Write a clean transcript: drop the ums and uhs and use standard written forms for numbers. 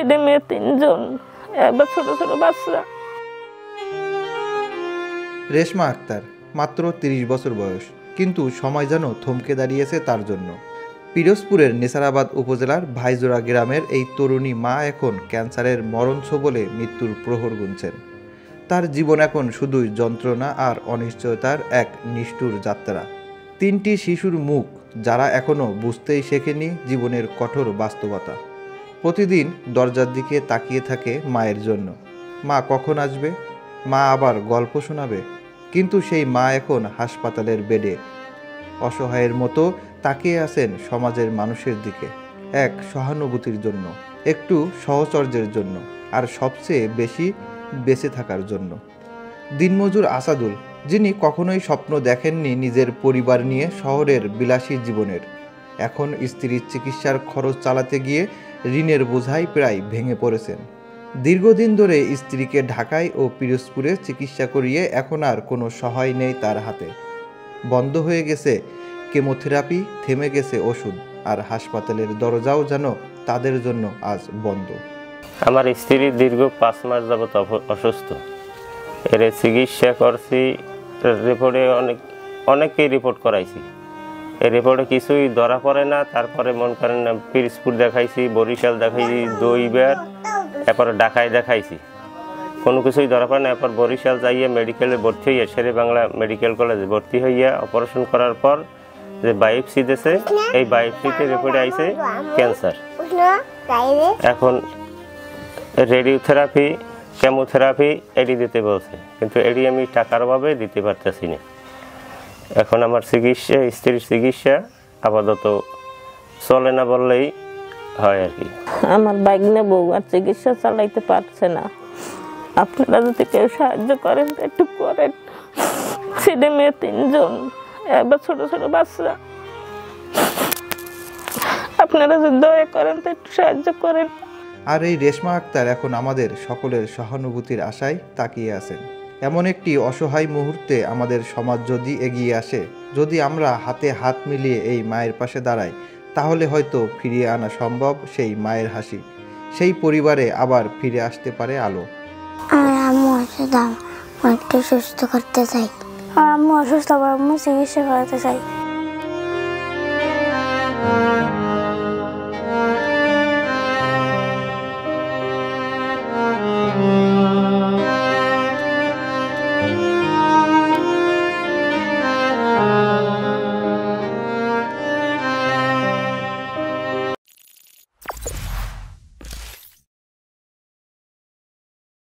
ছেলে মেয়ে 3 জন, এবার ছোট ছোট বাচ্চা। রেশমা আক্তার মাত্র 30 বছর বয়স, কিন্তু সময় যেন থমকে দাঁড়িয়েছে তার জন্য। পিরোজপুরের নেসারাবাদ উপজেলার ভাইজোড়া গ্রামের এই তরুণী মা এখন ক্যান্সারের মরণ ছোবলে মৃত্যুর প্রহর গুনছেন। তার জীবন এখন শুধুই যন্ত্রণা আর অনিশ্চয়তার এক নিষ্ঠুর যাত্রা। 3টি শিশুর মুখ যারা এখনও বুঝতেই শেখেনি জীবনের কঠোর বাস্তবতা। প্রতিদিন দরজার দিকে তাকিয়ে থাকে মায়ের জন্য। মা কখন আসবে, মা আবার গল্প শোনাবে। কিন্তু সেই মা এখন হাসপাতালের বেডে, অসহায়ের মতো তাকিয়ে আছেন সমাজের মানুষের দিকে, এক সহানুভূতির জন্য, একটু সহচর্যের জন্য, আর সবচেয়ে বেশি বেঁচে থাকার জন্য। দিনমজুর আসাদুল, যিনি কখনোই স্বপ্ন দেখেননি নিজের পরিবার নিয়ে শহরের বিলাসী জীবনের, এখন স্ত্রীর চিকিৎসার খরচ চালাতে গিয়ে ঋণের বোঝায় প্রায় ভেঙে পড়েছেন। দীর্ঘদিন ধরে স্ত্রীকে ঢাকায় ও পিরোজপুরে চিকিৎসা করিয়ে এখন আর কোনো সহায় নেই তার হাতে। বন্ধ হয়ে গেছে কেমোথেরাপি, থেমে গেছে ওষুধ, আর হাসপাতালের দরজাও যেন তাদের জন্য আজ বন্ধ। আমার স্ত্রী দীর্ঘ 5 মাস যাবত অসুস্থ। এর চিকিৎসা করছি, রিপোর্টে অনেককেই রিপোর্ট করাইছি। এই রিপোর্টে কিছুই ধরা পড়ে না। তারপরে মন করেন না, পিরোজপুর দেখাইছি, বরিশাল দেখাইছি, 2বার, এরপরে ঢাকায় দেখাইছি, কোনো কিছুই ধরা পড়ে না। এরপর বরিশাল যাইয়া মেডিকেলে ভর্তি হইয়া, শেরে বাংলা মেডিকেল কলেজে ভর্তি হইয়া অপারেশন করার পর যে বায়োপসি দিয়েছে, এই বায়োপসিতে রিপোর্টে আইছে ক্যান্সার। এখন রেডিওথেরাপি, কেমোথেরাপি এটি দিতে বলছে, কিন্তু এটি আমি টাকার অভাবে দিতে পারতেছি না। এখন আমার চিকিৎসা, স্ত্রীর চিকিৎসা আপাতত চলে না বললেই হয় আর কি। আমার বাইগনা বউ আর চিকিৎসা চালাইতে পারছে না। আপনারা যদি কেউ সাহায্য করেন তো একটু করেন। ছেলে মেয়ে 3 জন, এবার ছোট ছোট বাচ্চা। আপনারা যদি দয়া করেন তো একটু সাহায্য করেন। আর এই রেশমা আক্তার এখন আমাদের সকলের সহানুভূতির আশায় তাকিয়ে আছেন। এমন একটি অসহায় মুহূর্তে আমাদের সমাজ যদি এগিয়ে আসে, যদি আমরা হাতে হাত মিলিয়ে এই মায়ের পাশে দাঁড়াই, তাহলে হয়তো ফিরিয়ে আনা সম্ভব সেই মায়ের হাসি। সেই পরিবারে আবার ফিরে আসতে পারে আলো। আমার আম্মু অসুস্থ, একটু সুস্থ করতে চাই। আমার আম্মু অসুস্থ, আমার আম্মু চিকিৎসা করাতে চাই।